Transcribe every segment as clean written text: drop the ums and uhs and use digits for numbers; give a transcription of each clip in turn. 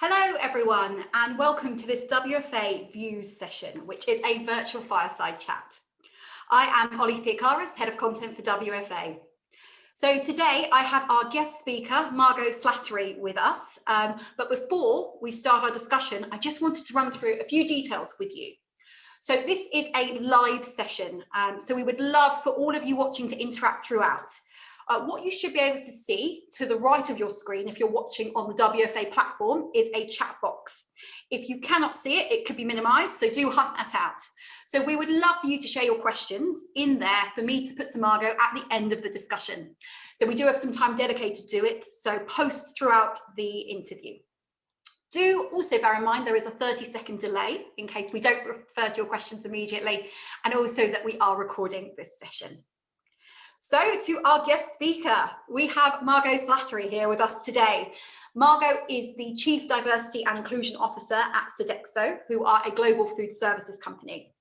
Hello everyone and welcome to this WFA Views session, which is a virtual fireside chat. I am Ollie Theocaris, Head of Content for WFA. So today I have our guest speaker, Margot Slattery, with us. But before we start our discussion, I just wanted to run through a few details with you. So this is a live session, so we would love for all of you watching to interact throughout. What you should be able to see to the right of your screen if you're watching on the WFA platform is a chat box. If you cannot see it, it could be minimized, so do hunt that out. So we would love for you to share your questions in there for me to put to Margot at the end of the discussion. So we do have some time dedicated to it, so post throughout the interview. Do also bear in mind there is a 30-second delay in case we don't refer to your questions immediately, and also that we are recording this session. So to our guest speaker, we have Margot Slattery here with us today. Margot is the Chief Diversity and Inclusion Officer at Sodexo, who are a global food services company.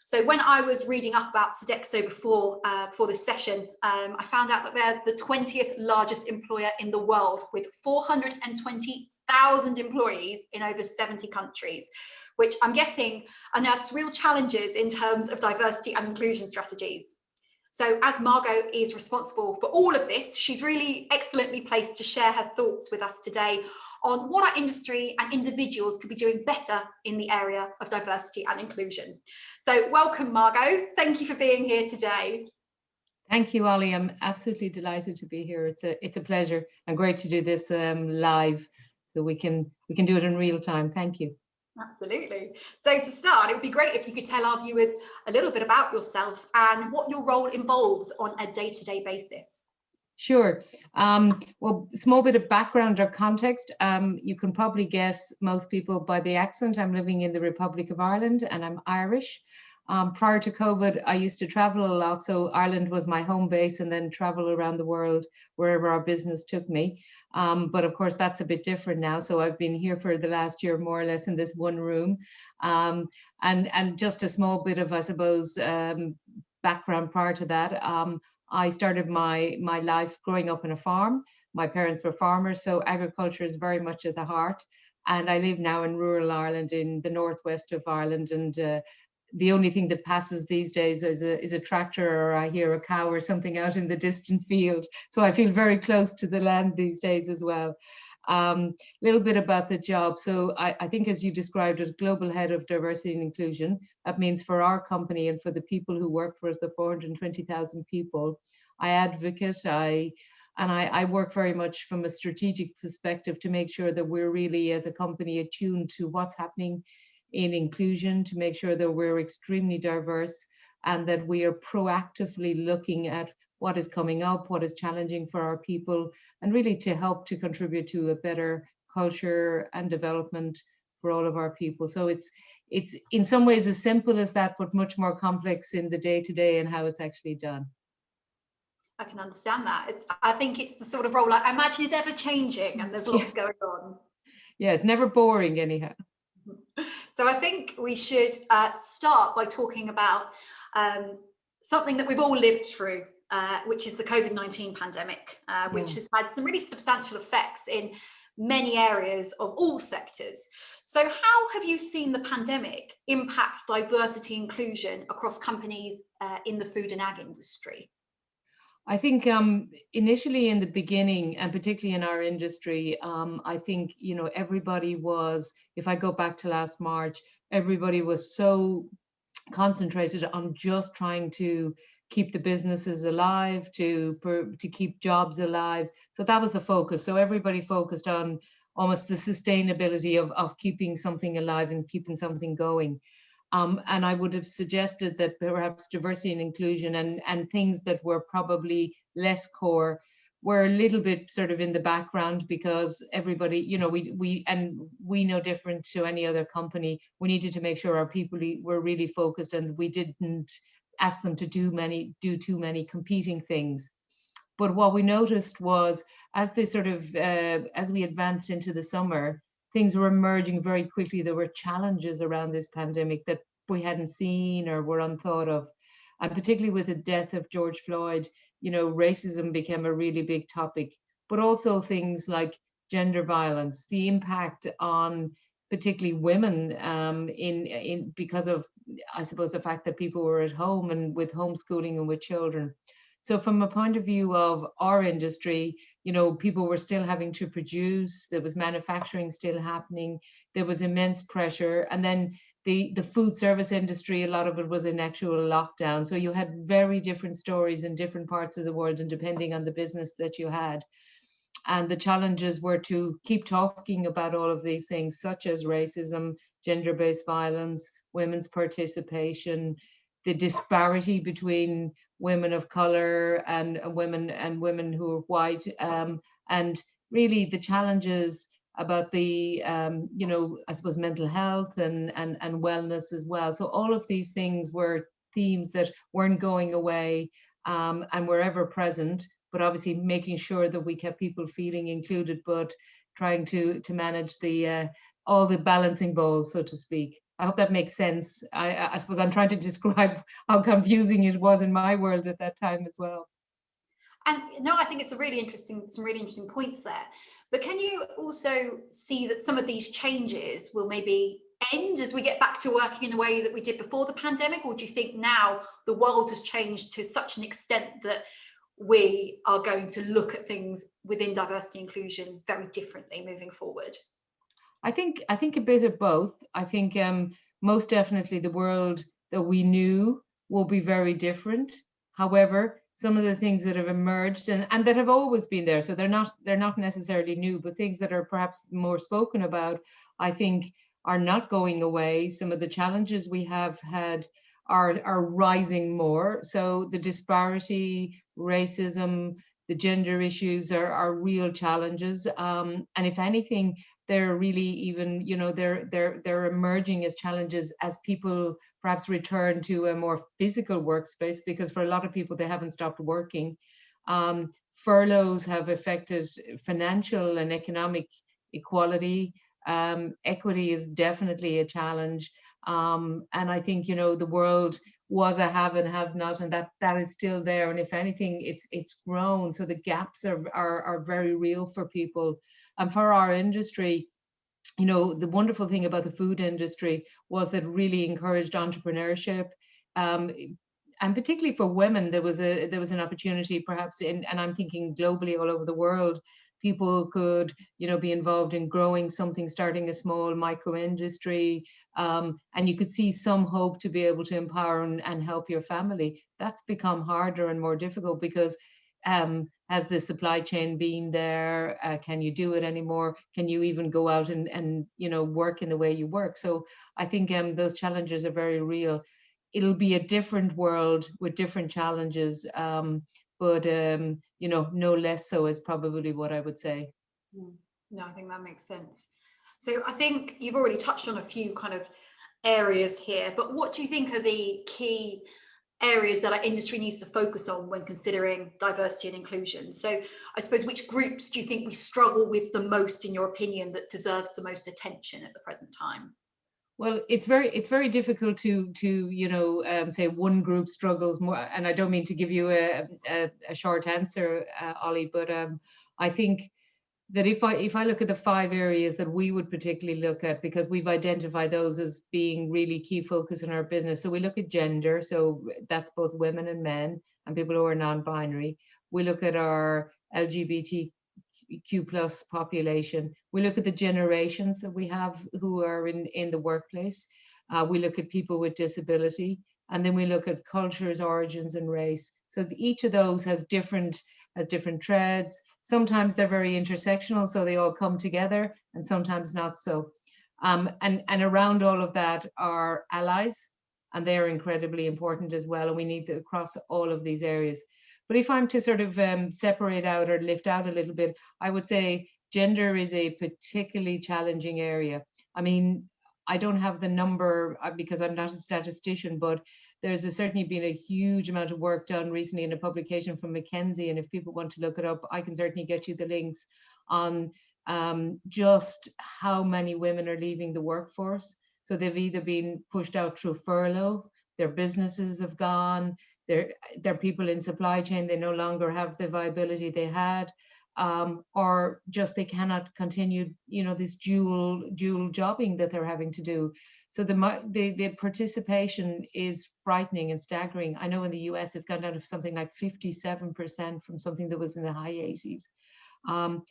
So when I was reading up about Sodexo before this session, I found out that they're the 20th largest employer in the world with 420,000 employees in over 70 countries, which I'm guessing unearths real challenges in terms of diversity and inclusion strategies. So as Margot is responsible for all of this, she's really excellently placed to share her thoughts with us today on what our industry and individuals could be doing better in the area of diversity and inclusion. So welcome, Margot. Thank you for being here today. Thank you, Ollie. I'm absolutely delighted to be here. It's a pleasure and great to do this live, so we can do it in real time. Thank you. Absolutely. So to start, it would be great if you could tell our viewers a little bit about yourself and what your role involves on a day-to-day basis. Sure. Well, small bit of background or context. You can probably guess, most people, by the accent. I'm living in the Republic of Ireland and I'm Irish. Prior to COVID, I used to travel a lot, so Ireland was my home base, and then travel around the world wherever our business took me. But of course, that's a bit different now. So I've been here for the last year, more or less, in this one room. And just a small bit of, I suppose, background prior to that. I started my life growing up on a farm. My parents were farmers, so agriculture is very much at the heart. And I live now in rural Ireland, in the northwest of Ireland, and the only thing that passes these days is a tractor, or I hear a cow or something out in the distant field. So I feel very close to the land these days as well. Little bit about the job. So I think, as you described it, Global Head of Diversity and Inclusion. That means for our company and for the people who work for us, the 420,000 people, I advocate, I work very much from a strategic perspective to make sure that we're really, as a company, attuned to what's happening in inclusion, to make sure that we're extremely diverse and that we are proactively looking at what is coming up, what is challenging for our people, and really to help to contribute to a better culture and development for all of our people. So it's in some ways as simple as that, but much more complex in the day-to-day and how it's actually done. I can understand that. I think it's the sort of role I imagine is ever changing, and there's lots going on. Yeah, it's never boring anyhow. So I think we should start by talking about something that we've all lived through, which is the COVID-19 pandemic, which has had some really substantial effects in many areas of all sectors. So how have you seen the pandemic impact diversity inclusion across companies in the food and ag industry? I think initially in the beginning, and particularly in our industry, I think, everybody was, if I go back to last March, everybody was so concentrated on just trying to keep the businesses alive, to keep jobs alive. So that was the focus. So everybody focused on almost the sustainability of keeping something alive and keeping something going. And I would have suggested that perhaps diversity and inclusion and things that were probably less core were a little bit sort of in the background, because everybody, we no different to any other company, we needed to make sure our people were really focused and we didn't ask them to do too many competing things. But what we noticed was, as we advanced into the summer, things were emerging very quickly. There were challenges around this pandemic that we hadn't seen or were unthought of. And particularly with the death of George Floyd, racism became a really big topic, but also things like gender violence, the impact on particularly women because of, I suppose, the fact that people were at home and with homeschooling and with children. So from a point of view of our industry, people were still having to produce, there was manufacturing still happening, there was immense pressure. And then the food service industry, a lot of it was in actual lockdown. So you had very different stories in different parts of the world, and depending on the business that you had. And the challenges were to keep talking about all of these things, such as racism, gender-based violence, women's participation, the disparity between women of color and women who are white, and really the challenges about the I suppose mental health and wellness as well. So all of these things were themes that weren't going away, and were ever present, but obviously making sure that we kept people feeling included, but trying to manage the all the balancing balls, so to speak. I hope that makes sense. I suppose I'm trying to describe how confusing it was in my world at that time as well. And no, I think it's some really interesting points there. But can you also see that some of these changes will maybe end as we get back to working in the way that we did before the pandemic? Or do you think now the world has changed to such an extent that we are going to look at things within diversity and inclusion very differently moving forward? I think a bit of both. I think most definitely the world that we knew will be very different. However, some of the things that have emerged and that have always been there, so they're not necessarily new, but things that are perhaps more spoken about, I think, are not going away. Some of the challenges we have had are rising more. So the disparity, racism, the gender issues are real challenges. And if anything, they're really even, they're emerging as challenges as people perhaps return to a more physical workspace, because for a lot of people, they haven't stopped working. Furloughs have affected financial and economic equality. Equity is definitely a challenge. And I think, the world was a have and have not, and that is still there. And if anything, it's grown. So the gaps are very real for people. And for our industry, the wonderful thing about the food industry was that it really encouraged entrepreneurship. And particularly for women, there was an opportunity perhaps and I'm thinking globally all over the world, people could, be involved in growing something, starting a small micro industry, and you could see some hope to be able to empower and help your family. That's become harder and more difficult because has the supply chain been there? Can you do it anymore? Can you even go out and work in the way you work? So I think those challenges are very real. It'll be a different world with different challenges, but no less so is probably what I would say. No, I think that makes sense. So I think you've already touched on a few kind of areas here, but what do you think are the key areas that our industry needs to focus on when considering diversity and inclusion? So I suppose, which groups do you think we struggle with the most, in your opinion, that deserves the most attention at the present time? Well, it's very difficult to say one group struggles more, and I don't mean to give you a short answer, Ollie, but I think that if I look at the 5 areas that we would particularly look at, because we've identified those as being really key focus in our business. So we look at gender, so that's both women and men and people who are non-binary. We look at our LGBTQ plus population. We look at the generations that we have who are in the workplace. We look at people with disability, and then we look at cultures, origins, and race. So each of those has different threads. Sometimes they're very intersectional, so they all come together, and sometimes not so. And around all of that are allies, and they're incredibly important as well, and we need to across all of these areas. But if I'm to sort of separate out or lift out a little bit, I would say gender is a particularly challenging area. I mean, I don't have the number because I'm not a statistician, but there's certainly been a huge amount of work done recently in a publication from McKinsey. And if people want to look it up, I can certainly get you the links on just how many women are leaving the workforce. So they've either been pushed out through furlough, their businesses have gone, they're people in supply chain, they no longer have the viability they had. or just they cannot continue, this dual jobbing that they're having to do. So the participation is frightening and staggering. I know in the US it's gone down to something like 57% from something that was in the high 80s.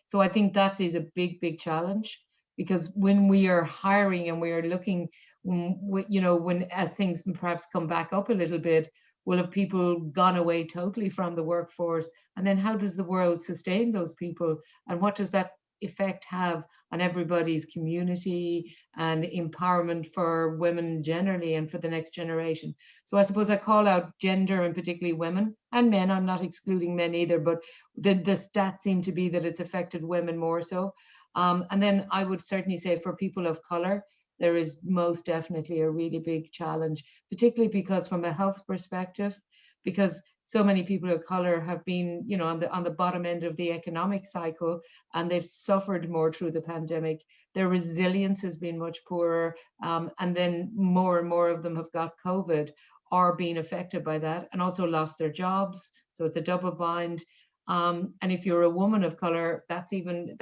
So I think that is a big challenge, because when we are hiring and we are looking, when as things perhaps come back up a little bit, will have people gone away totally from the workforce? And then how does the world sustain those people? And what does that effect have on everybody's community and empowerment for women generally and for the next generation? So I suppose I call out gender, and particularly women and men. I'm not excluding men either, but the stats seem to be that it's affected women more so. And then I would certainly say for people of color, there is most definitely a really big challenge, particularly because from a health perspective, because so many people of color have been, on the bottom end of the economic cycle, and they've suffered more through the pandemic. Their resilience has been much poorer, and then more and more of them have got COVID, or been affected by that, and also lost their jobs. So it's a double bind. And if you're a woman of color, that's even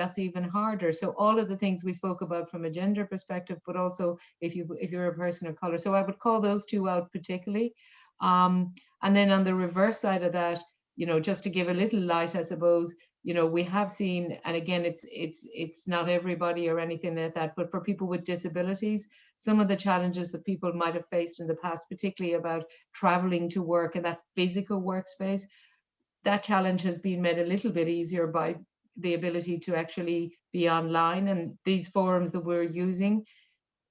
harder. So all of the things we spoke about from a gender perspective, but also if you're a person of color. So I would call those two out particularly. And then on the reverse side of that, just to give a little light, I suppose, we have seen, and again, it's not everybody or anything like that, but for people with disabilities, some of the challenges that people might have faced in the past, particularly about traveling to work and that physical workspace, that challenge has been made a little bit easier by the ability to actually be online. And these forums that we're using,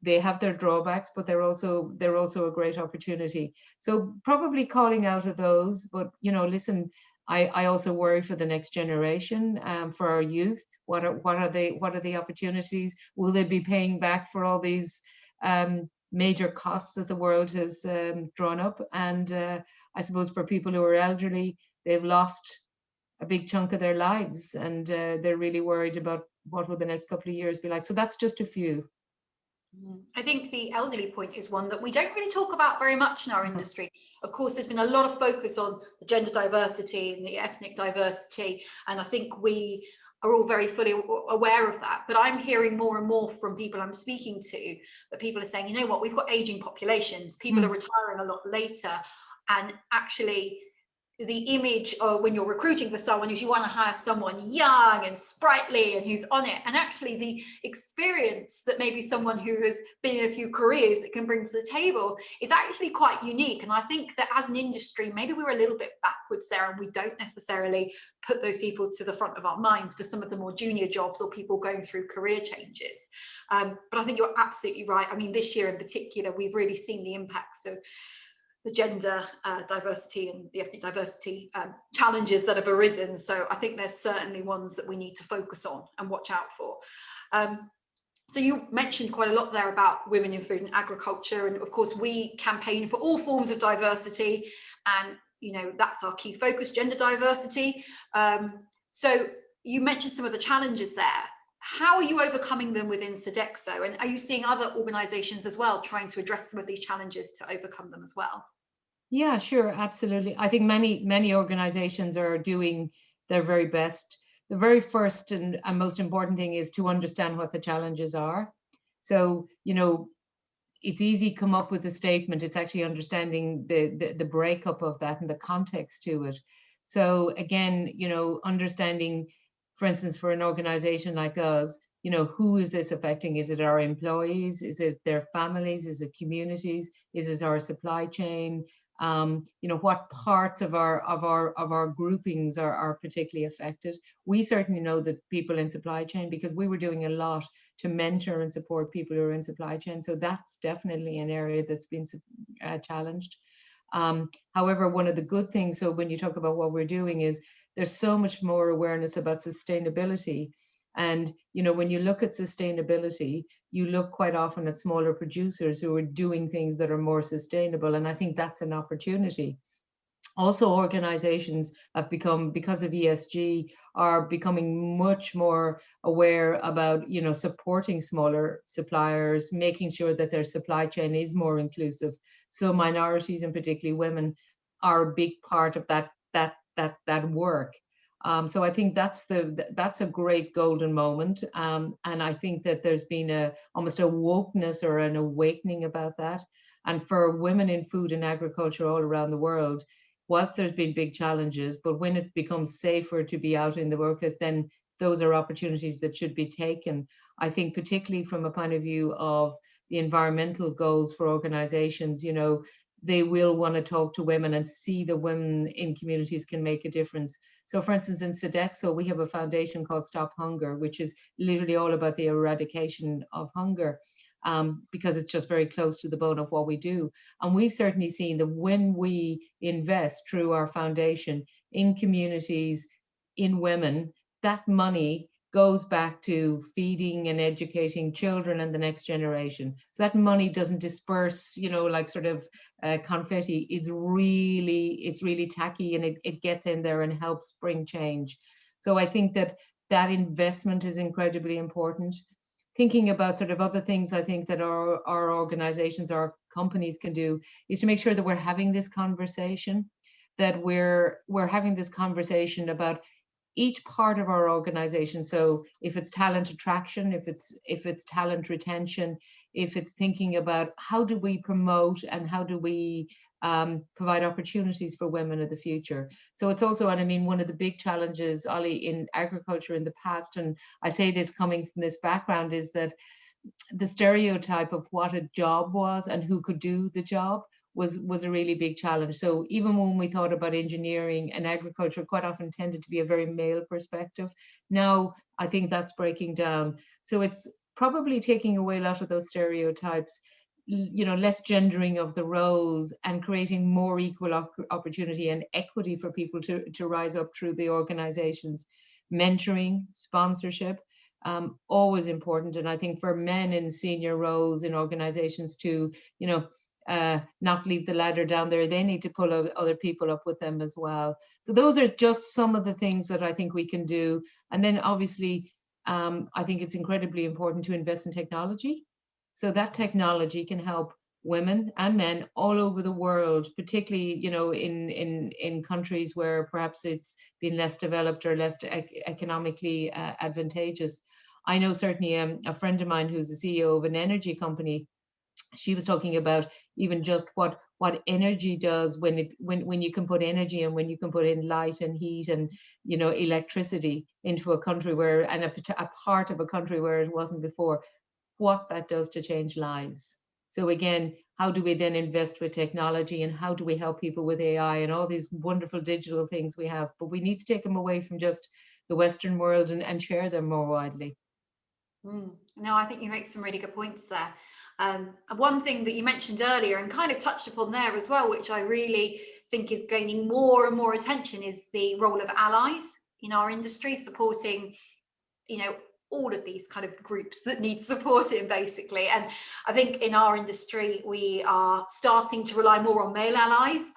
they have their drawbacks, but they're also a great opportunity. So probably calling out of those, but listen, I also worry for the next generation, for our youth. What are the opportunities? Will they be paying back for all these major costs that the world has drawn up? And I suppose for people who are elderly, they've lost a big chunk of their lives, and they're really worried about what will the next couple of years be like. So that's just a few. I think the elderly point is one that we don't really talk about very much in our industry. Of course, there's been a lot of focus on the gender diversity and the ethnic diversity, and I think we are all very fully aware of that. But I'm hearing more and more from people I'm speaking to that people are saying, what, we've got aging populations, people are retiring a lot later, and actually the image of when you're recruiting for someone is you want to hire someone young and sprightly and who's on it. And actually the experience that maybe someone who has been in a few careers that can bring to the table is actually quite unique. And I think that as an industry, maybe we're a little bit backwards there, and we don't necessarily put those people to the front of our minds for some of the more junior jobs or people going through career changes. But I think you're absolutely right. I mean, this year in particular, we've really seen the impacts of the gender diversity and the ethnic diversity challenges that have arisen. So I think there's certainly ones that we need to focus on and watch out for. So you mentioned quite a lot there about women in food and agriculture. And of course, we campaign for all forms of diversity. And, that's our key focus, gender diversity. So you mentioned some of the challenges there. How are you overcoming them within Sodexo? And are you seeing other organizations as well trying to address some of these challenges to overcome them as well? Yeah, sure, absolutely. I think many organizations are doing their very best. The very first and most important thing is to understand what the challenges are. So, it's easy to come up with a statement. It's actually understanding the breakup of that and the context to it. So again, understanding, for instance, for an organization like us, who is this affecting? Is it our employees? Is it their families? Is it communities? Is it our supply chain? What parts of our groupings are particularly affected? We certainly know that people in supply chain, because we were doing a lot to mentor and support people who are in supply chain. So that's definitely an area that's been challenged. However, one of the good things, so when you talk about what we're doing, is there's so much more awareness about sustainability. And, when you look at sustainability, you look quite often at smaller producers who are doing things that are more sustainable. And I think that's an opportunity. Also, organizations have become, because of ESG, are becoming much more aware about, supporting smaller suppliers, making sure that their supply chain is more inclusive. So minorities, and particularly women, are a big part of that work. So I think that's a great golden moment. And I think that there's been almost a wokeness or an awakening about that. And for women in food and agriculture all around the world, whilst there's been big challenges, but when it becomes safer to be out in the workplace, then those are opportunities that should be taken. I think particularly from a point of view of the environmental goals for organizations, they will want to talk to women and see the women in communities can make a difference. So for instance, in Sodexo, we have a foundation called Stop Hunger, which is literally all about the eradication of hunger. Because it's just very close to the bone of what we do. And we've certainly seen that when we invest through our foundation in communities, in women, that money goes back to feeding and educating children and the next generation. So that money doesn't disperse, like sort of confetti. It's really tacky, and it gets in there and helps bring change. So I think that investment is incredibly important. Thinking about sort of other things I think that our organizations, our companies can do is to make sure that we're having this conversation, that we're having this conversation about each part of our organization. So if it's talent attraction, if it's talent retention, if it's thinking about how do we promote and how do we provide opportunities for women of the future. So it's also, and I mean, one of the big challenges, Ollie, in agriculture in the past, and I say this coming from this background, is that the stereotype of what a job was and who could do the job was a really big challenge. So even when we thought about engineering and agriculture, quite often tended to be a very male perspective. Now, I think that's breaking down. So it's probably taking away a lot of those stereotypes, less gendering of the roles, and creating more equal opportunity and equity for people to rise up through the organizations. Mentoring, sponsorship, always important. And I think for men in senior roles in organizations to, not leave the ladder down there, they need to pull other people up with them as well. So those are just some of the things that I think we can do. And then obviously, I think it's incredibly important to invest in technology. So that technology can help women and men all over the world, particularly, in countries where perhaps it's been less developed or less economically advantageous. I know certainly a friend of mine who's the CEO of an energy company. She was talking about even just what energy does when you can put energy and when you can put in light and heat and electricity into a country where, and a part of a country where it wasn't before, what that does to change lives. So again, how do we then invest with technology, and how do we help people with AI and all these wonderful digital things we have? But we need to take them away from just the Western world and share them more widely. No, I think you make some really good points there. One thing that you mentioned earlier and kind of touched upon there as well, which I really think is gaining more and more attention, is the role of allies in our industry, supporting, all of these kind of groups that need supporting, basically. And I think in our industry, we are starting to rely more on male allies.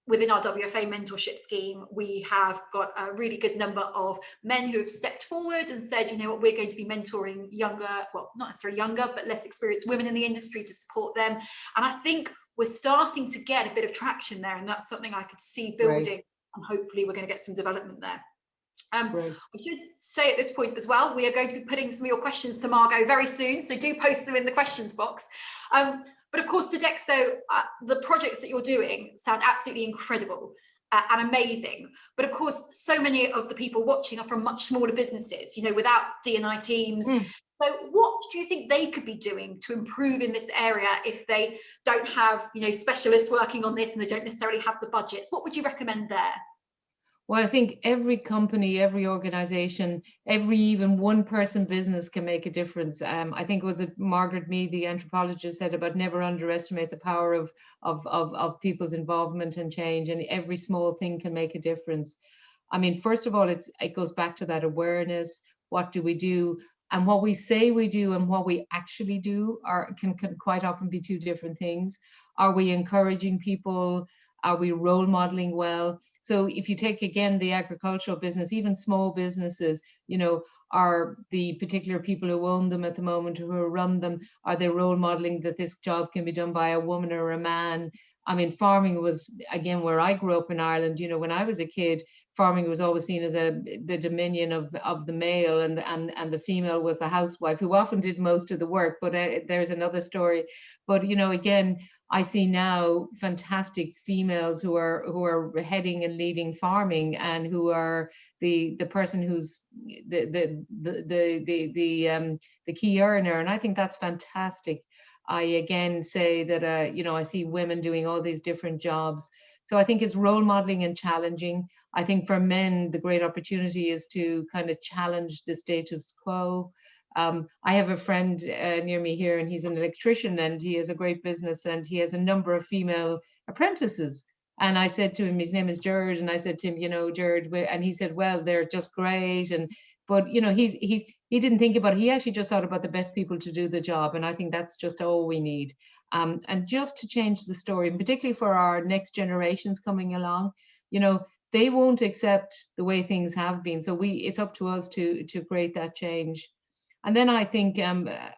Within our WFA mentorship scheme, we have got a really good number of men who have stepped forward and said, what, we're going to be mentoring younger, well, not necessarily younger, but less experienced women in the industry to support them. And I think we're starting to get a bit of traction there, and that's something I could see building. Right. And hopefully we're going to get some development there. I should say at this point as well, we are going to be putting some of your questions to Margot very soon, so do post them in the questions box. But of course, Sodexo, the projects that you're doing sound absolutely incredible and amazing. But of course, so many of the people watching are from much smaller businesses, without D&I teams. So what do you think they could be doing to improve in this area if they don't have, specialists working on this and they don't necessarily have the budgets? What would you recommend there? Well, I think every company, every organization, every even one person business can make a difference. I think it was Margaret Mead, the anthropologist, said about never underestimate the power of people's involvement and change, and every small thing can make a difference. I mean, first of all, it goes back to that awareness. What do we do? And what we say we do and what we actually do can quite often be two different things. Are we encouraging people? Are we role modeling well? So if you take, again, the agricultural business, even small businesses, are the particular people who own them at the moment, who run them, are they role modeling that this job can be done by a woman or a man? I mean, farming was, again, where I grew up in Ireland, when I was a kid, farming was always seen as the dominion of the male, and the female was the housewife who often did most of the work. But there's another story. But again, I see now fantastic females who are heading and leading farming, and who are the person who's the key earner, and I think that's fantastic. I again say that I see women doing all these different jobs. So I think it's role modeling and challenging. I think for men, the great opportunity is to kind of challenge the status quo. I have a friend near me here, and he's an electrician, and he has a great business, and he has a number of female apprentices. And I said to him, his name is Jared, and I said to him, Jared, and he said, well, they're just great. But he didn't think about it. He actually just thought about the best people to do the job. And I think that's just all we need. And just to change the story, and particularly for our next generations coming along, they won't accept the way things have been. So it's up to us to create that change. And then I think,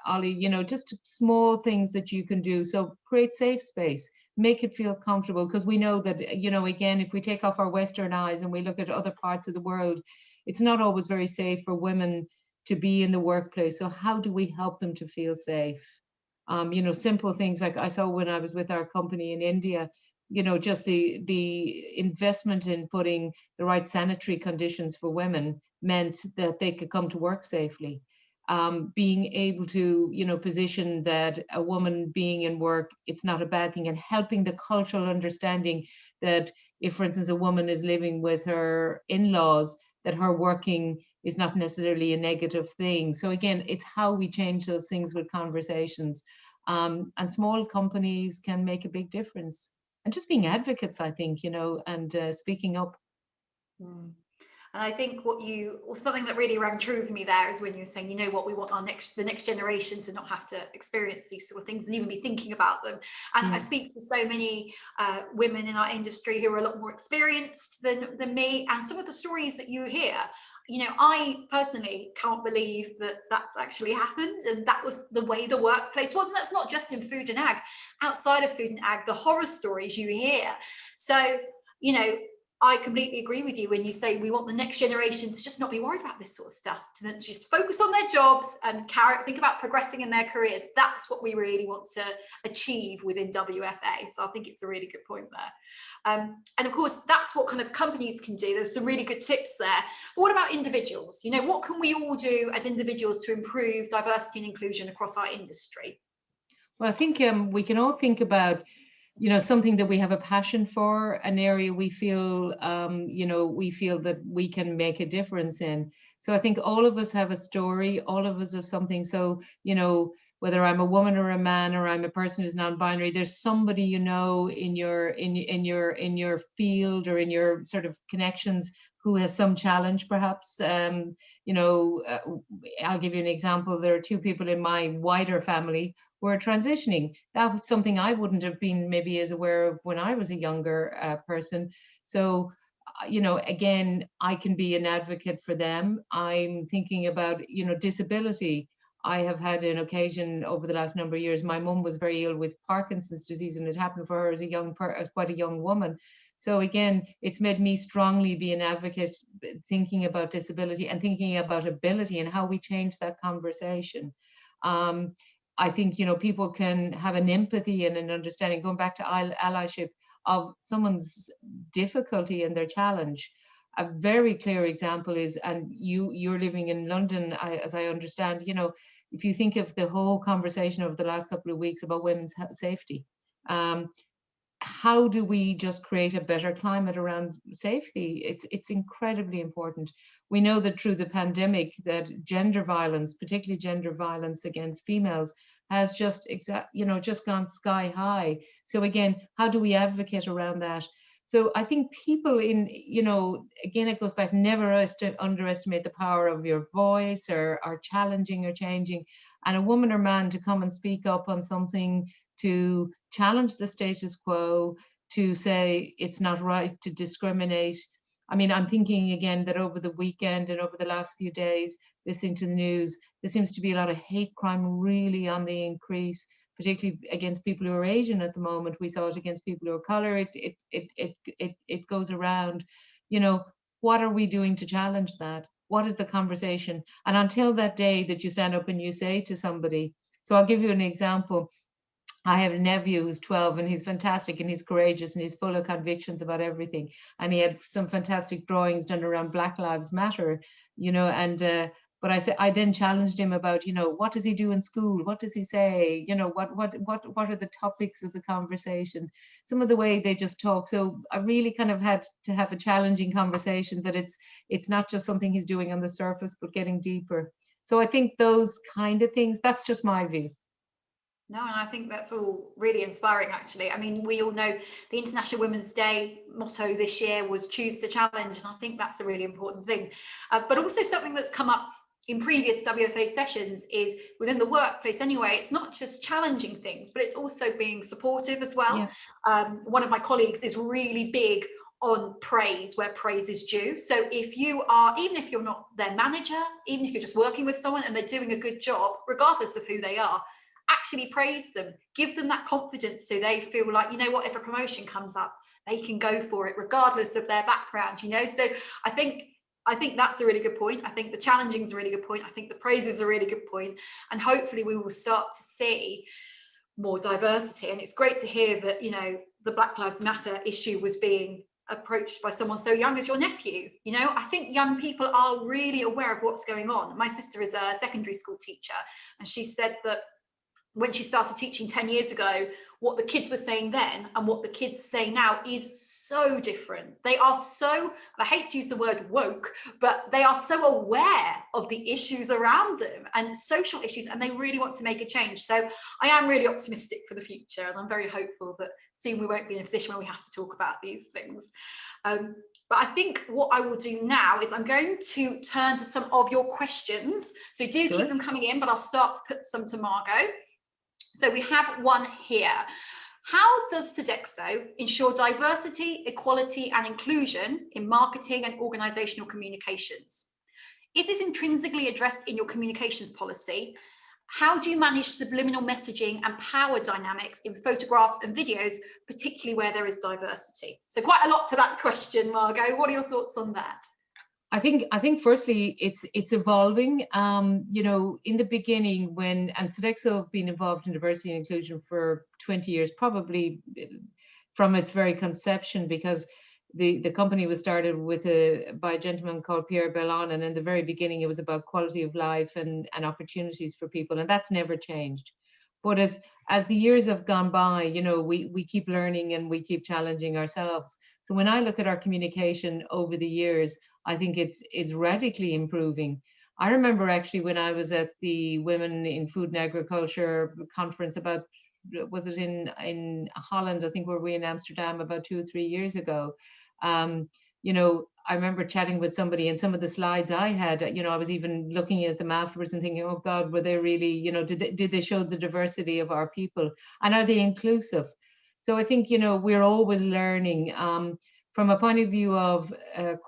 Ollie, just small things that you can do. So create safe space, make it feel comfortable, because we know that, again, if we take off our Western eyes and we look at other parts of the world, it's not always very safe for women to be in the workplace. So how do we help them to feel safe? Simple things like I saw when I was with our company in India, just the investment in putting the right sanitary conditions for women meant that they could come to work safely. Being able to, position that a woman being in work, it's not a bad thing, and helping the cultural understanding that if, for instance, a woman is living with her in-laws, that her working is not necessarily a negative thing. So again, it's how we change those things with conversations. And small companies can make a big difference. And just being advocates, I think, and speaking up. Mm. And I think something that really rang true for me there is when you were saying, what we want the next generation to not have to experience these sort of things and even be thinking about them. And I speak to so many women in our industry who are a lot more experienced than me, and some of the stories that you hear, I personally can't believe that that's actually happened, and that was the way the workplace was. And that's not just in food and ag. Outside of food and ag, the horror stories you hear. So, I completely agree with you when you say we want the next generation to just not be worried about this sort of stuff, to just focus on their jobs and think about progressing in their careers. That's what we really want to achieve within WFA. So I think it's a really good point there. And of course, that's what kind of companies can do. There's some really good tips there. But what about individuals? What can we all do as individuals to improve diversity and inclusion across our industry? Well, I think we can all think about something that we have a passion for, an area we feel, we feel that we can make a difference in. So I think all of us have a story, all of us have something. So, whether I'm a woman or a man, or I'm a person who's non-binary, there's somebody, in your field or in your sort of connections who has some challenge, perhaps. I'll give you an example. There are two people in my wider family who are transitioning. That was something I wouldn't have been maybe as aware of when I was a younger person. So, again, I can be an advocate for them. I'm thinking about, disability. I have had an occasion over the last number of years. My mum was very ill with Parkinson's disease, and it happened for her as quite a young woman. So again, it's made me strongly be an advocate, thinking about disability and thinking about ability and how we change that conversation. I think, people can have an empathy and an understanding, going back to allyship, of someone's difficulty and their challenge. A very clear example is, and you're living in London, as I understand, if you think of the whole conversation over the last couple of weeks about women's safety, how do we just create a better climate around safety? It's incredibly important. We know that through the pandemic that gender violence, particularly gender violence against females, has just gone sky high. So again, how do we advocate around that? So I think people again, it goes back, never underestimate the power of your voice or challenging or changing. And a woman or man to come and speak up on something, to challenge the status quo, to say it's not right to discriminate. I mean, I'm thinking again that over the weekend and over the last few days, listening to the news, there seems to be a lot of hate crime really on the increase, particularly against people who are Asian at the moment. We saw it against people who are color. It goes around. what are we doing to challenge that? What is the conversation? And until that day that you stand up and you say to somebody, so I'll give you an example. I have a nephew who's 12 and he's fantastic and he's courageous and he's full of convictions about everything. And he had some fantastic drawings done around Black Lives Matter, and but I then challenged him about, what does he do in school? What does he say? What are the topics of the conversation? Some of the way they just talk. So I really kind of had to have a challenging conversation that it's not just something he's doing on the surface, but getting deeper. So I think those kind of things, that's just my view. No, and I think that's all really inspiring, actually. I mean, we all know the International Women's Day motto this year was choose to challenge, and I think that's a really important thing. But also something that's come up in previous WFA sessions is within the workplace anyway, it's not just challenging things, but it's also being supportive as well. Yeah. One of my colleagues is really big on praise where praise is due. So if you are, even if you're not their manager, even if you're just working with someone and they're doing a good job, regardless of who they are, actually praise them, give them that confidence so they feel like, if a promotion comes up, they can go for it regardless of their background, So I think that's a really good point. I think the challenging is a really good point. I think the praise is a really good point. And hopefully we will start to see more diversity. And it's great to hear that, the Black Lives Matter issue was being approached by someone so young as your nephew. I think young people are really aware of what's going on. My sister is a secondary school teacher, and she said that when she started teaching 10 years ago, what the kids were saying then and what the kids say now is so different. They are so, I hate to use the word woke, but they are so aware of the issues around them and social issues, and they really want to make a change. So I am really optimistic for the future, and I'm very hopeful that soon we won't be in a position where we have to talk about these things. But I think what I will do now is I'm going to turn to some of your questions. So do keep them coming in, but I'll start to put some to Margot. So we have one here. How does Sodexo ensure diversity, equality, and inclusion in marketing and organizational communications? Is this intrinsically addressed in your communications policy? How do you manage subliminal messaging and power dynamics in photographs and videos, particularly where there is diversity? So quite a lot to that question, Margot. What are your thoughts on that? I think firstly, it's evolving. In the beginning, and Sodexo have been involved in diversity and inclusion for 20 years, probably from its very conception, because the company was started by a gentleman called Pierre Bellon, and in the very beginning, it was about quality of life and opportunities for people, and that's never changed. But as the years have gone by, we keep learning and we keep challenging ourselves. So when I look at our communication over the years, I think it's radically improving. I remember actually when I was at the Women in Food and Agriculture conference was it in Holland? I think were we in Amsterdam about 2 or 3 years ago. I remember chatting with somebody, and some of the slides I had, I was even looking at them afterwards and thinking, oh God, were they really, did they show the diversity of our people, and are they inclusive? So I think, we're always learning. From a point of view of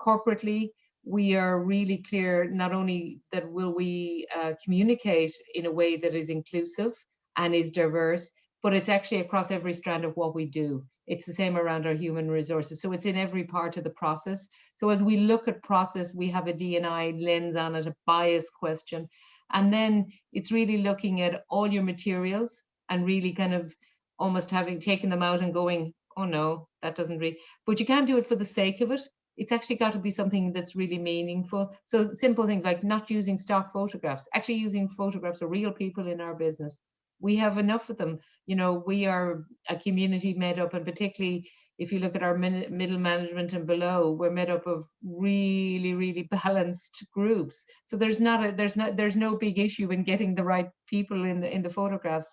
corporately, we are really clear not only that will we communicate in a way that is inclusive and is diverse, but it's actually across every strand of what we do. It's the same around our human resources. So it's in every part of the process. So as we look at process, we have a D&I lens on it, a bias question. And then it's really looking at all your materials and really kind of almost having taken them out and going, oh no, that doesn't really, but you can't do it for the sake of it. It's actually got to be something that's really meaningful. So simple things like not using stock photographs, actually using photographs of real people in our business. We have enough of them. We are a community made up, and particularly if you look at our middle management and below, we're made up of really, really balanced groups. So there's no big issue in getting the right people in the photographs.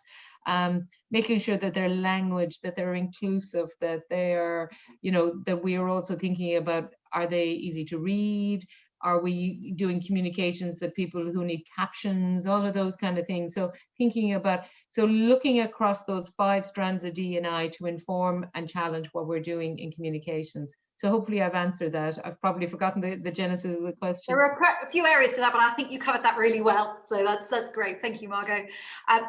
Making sure that their language, that they're inclusive, that they are, that we are also thinking about, are they easy to read? Are we doing communications that people who need captions, all of those kind of things? So looking across those 5 strands of D&I to inform and challenge what we're doing in communications. So hopefully I've answered that. I've probably forgotten the genesis of the question. There are a few areas to that, but I think you covered that really well. So that's great. Thank you, Margot.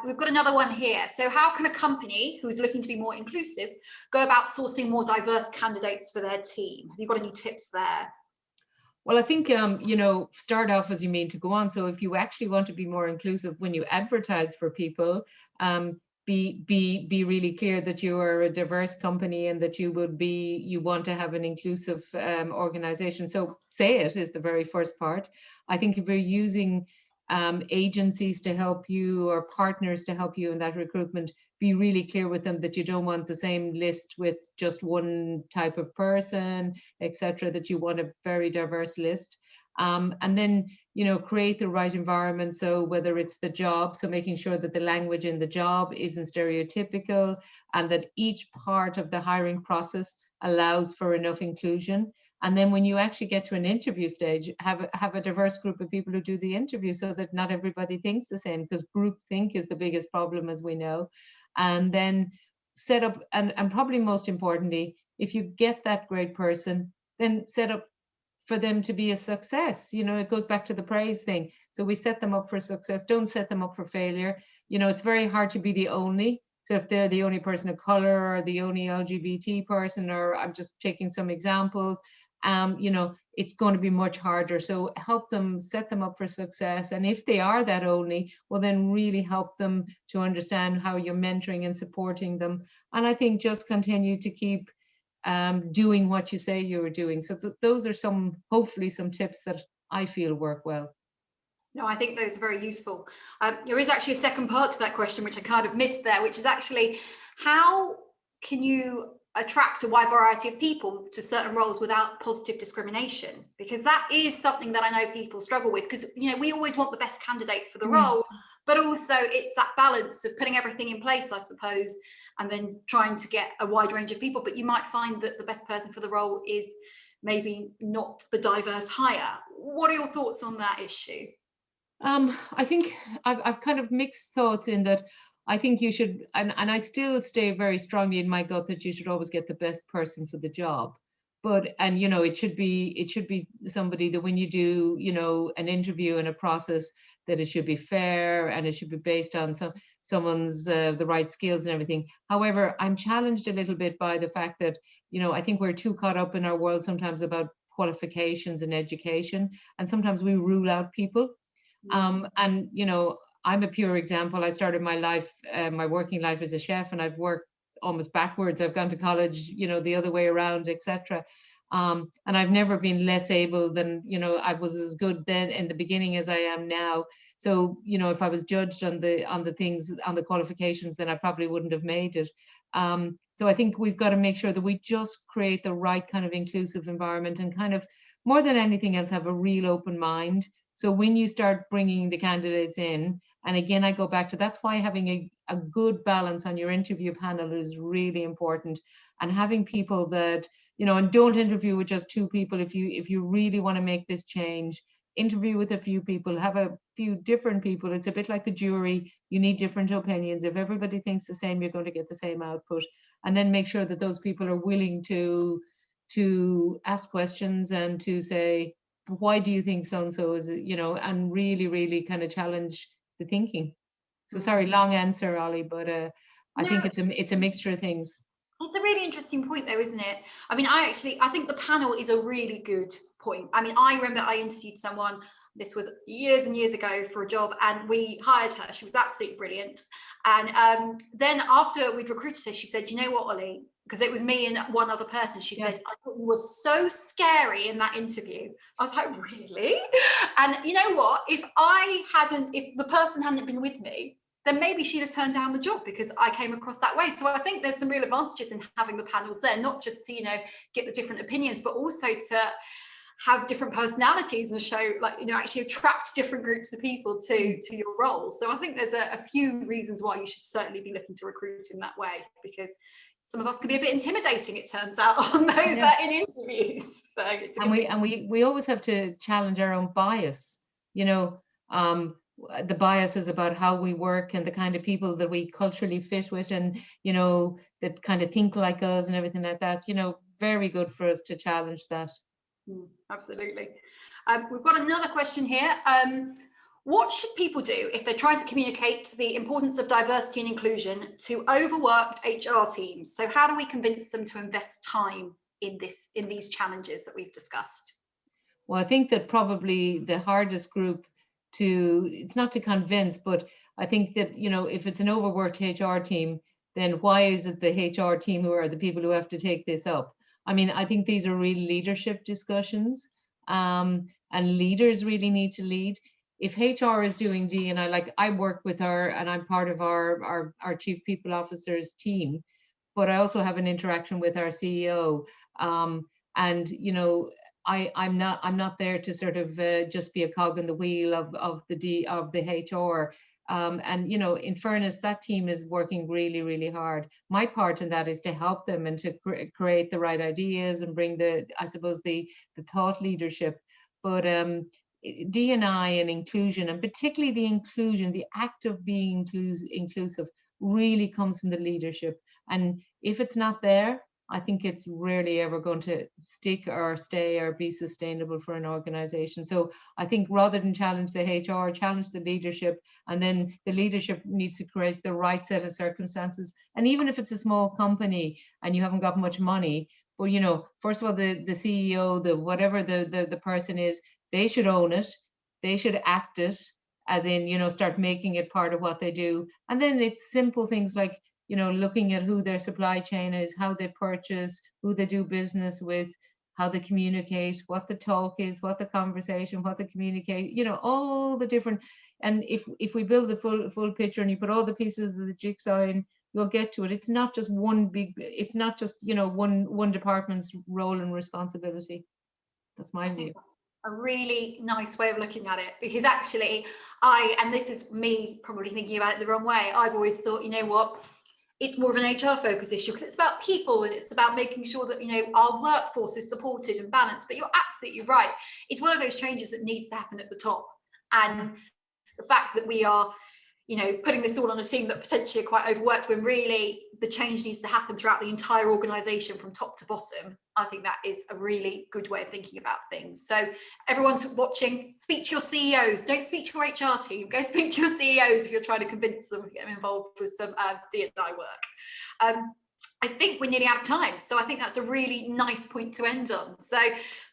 We've got another one here. So how can a company who's looking to be more inclusive go about sourcing more diverse candidates for their team? Have you got any tips there? Well, I think, you know, start off as you mean to go on. So if you actually want to be more inclusive when you advertise for people, be really clear that you are a diverse company and that you want to have an inclusive organization. So say it is the very first part. I think if you're using agencies to help you or partners to help you in that recruitment, be really clear with them that you don't want the same list with just one type of person, etc., that you want a very diverse list. And then, you know, create the right environment. So whether it's the job, so making sure that the language in the job isn't stereotypical and that each part of the hiring process allows for enough inclusion. And then when you actually get to an interview stage, have a diverse group of people who do the interview so that not everybody thinks the same, because groupthink is the biggest problem, as we know. And then set up, and probably most importantly, if you get that great person, then set up for them to be a success. You know, it goes back to the praise thing. So we set them up for success, don't set them up for failure. You know, it's very hard to be the only. So if they're the only person of color or the only LGBT person, or I'm just taking some examples, you know, it's going to be much harder. So help them, set them up for success. And if they are that only, well, then really help them to understand how you're mentoring and supporting them. And I think just continue to keep doing what you say you were doing. So those are some, hopefully some tips that I feel work well. No, I think those are very useful. There is actually a second part to that question, which I kind of missed there, which is actually how can you attract a wide variety of people to certain roles without positive discrimination? Because that is something that I know people struggle with, because, you know, we always want the best candidate for the role, but also it's that balance of putting everything in place, I suppose, and then trying to get a wide range of people. But you might find that the best person for the role is maybe not the diverse hire. What are your thoughts on that issue? I think I've kind of mixed thoughts in that I think you should, and I still stay very strongly in my gut that you should always get the best person for the job. But, and you know, it should be somebody that when you do, you know, an interview and a process, that it should be fair and it should be based on someone's the right skills and everything. However, I'm challenged a little bit by the fact that, you know, I think we're too caught up in our world sometimes about qualifications and education, and sometimes we rule out people. And you know, I'm a pure example. I started my life, my working life as a chef, and I've worked almost backwards. I've gone to college, you know, the other way around, etc. And I've never been less able than, you know, I was as good then in the beginning as I am now. So, you know, if I was judged on the things, on the qualifications, then I probably wouldn't have made it. So I think we've got to make sure that we just create the right kind of inclusive environment and kind of, more than anything else, have a real open mind. So when you start bringing the candidates in, and again, I go back to, that's why having a good balance on your interview panel is really important, and having people that, you know, and don't interview with just two people. If you really want to make this change, interview with a few people, have a few different people. It's a bit like the jury. You need different opinions. If everybody thinks the same, you're going to get the same output. And then make sure that those people are willing to ask questions and to say, why do you think so and so is, you know, and really kind of challenge the thinking. So sorry, long answer, Ollie, but I think it's a mixture of things. It's a really interesting point though, isn't it? I mean, I think the panel is a really good point. I mean, I remember I interviewed someone, this was years and years ago, for a job, and we hired her. She was absolutely brilliant. And then after we'd recruited her, she said, you know what, Ollie, because it was me and one other person, she said, I thought you were so scary in that interview. I was like, really? And you know what, if the person hadn't been with me, then maybe she'd have turned down the job because I came across that way. So I think there's some real advantages in having the panels there, not just to, you know, get the different opinions, but also to have different personalities and show, like, you know, actually attract different groups of people to your role. So I think there's a few reasons why you should certainly be looking to recruit in that way, because some of us can be a bit intimidating, it turns out, on those in interviews. So it's we always have to challenge our own bias, you know. The bias is about how we work and the kind of people that we culturally fit with, and, you know, that kind of think like us and everything like that. You know, very good for us to challenge that. Absolutely. We've got another question here. What should people do if they're trying to communicate the importance of diversity and inclusion to overworked HR teams? So how do we convince them to invest time in these challenges that we've discussed? Well, I think that probably the hardest group to, it's not to convince, but I think that, you know, if it's an overworked HR team, then why is it the HR team who are the people who have to take this up? I mean, I think these are real leadership discussions, and leaders really need to lead. If HR is doing D&I, like I work with her and I'm part of our chief people officer's team, but I also have an interaction with our CEO. And, you know, I'm not there to sort of just be a cog in the wheel of the HR. And, you know, in fairness, that team is working really, really hard. My part in that is to help them and to create the right ideas and bring the, I suppose, the thought leadership. But D&I and inclusion, and particularly the inclusion, the act of being inclusive, really comes from the leadership. And if it's not there, I think it's rarely ever going to stick or stay or be sustainable for an organization. So I think rather than challenge the HR, challenge the leadership, and then the leadership needs to create the right set of circumstances. And even if it's a small company and you haven't got much money, but, you know, first of all, the CEO, the whatever the person is, they should own it, they should act it, as in, you know, start making it part of what they do. And then it's simple things like, you know, looking at who their supply chain is, how they purchase, who they do business with, how they communicate, what the talk is, what the conversation, what they communicate, you know, all the different. And if we build the full picture and you put all the pieces of the jigsaw in, you'll get to it. It's not just one big, it's not just, you know, one department's role and responsibility. That's my view. A really nice way of looking at it, because actually and this is me probably thinking about it the wrong way, I've always thought, you know what, it's more of an HR focus issue because it's about people and it's about making sure that, you know, our workforce is supported and balanced. But you're absolutely right. It's one of those changes that needs to happen at the top. And the fact that we are, you know, putting this all on a team that potentially are quite overworked, when really the change needs to happen throughout the entire organization from top to bottom. I think that is a really good way of thinking about things. So everyone's watching, speak to your CEOs, don't speak to your HR team, go speak to your CEOs if you're trying to convince them to get them involved with some D&I work. I think we're nearly out of time. So I think that's a really nice point to end on. So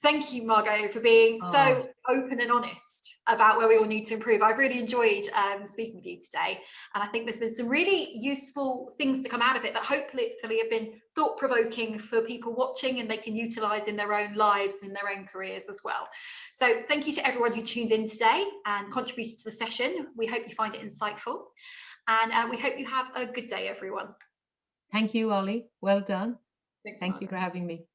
thank you, Margot, for being so open and honest about where we all need to improve. I've really enjoyed speaking with you today. And I think there's been some really useful things to come out of it that hopefully have been thought-provoking for people watching and they can utilize in their own lives, in their own careers as well. So thank you to everyone who tuned in today and contributed to the session. We hope you find it insightful. And we hope you have a good day, everyone. Thank you, Ollie. Well done. Thanks, Thank you for having me.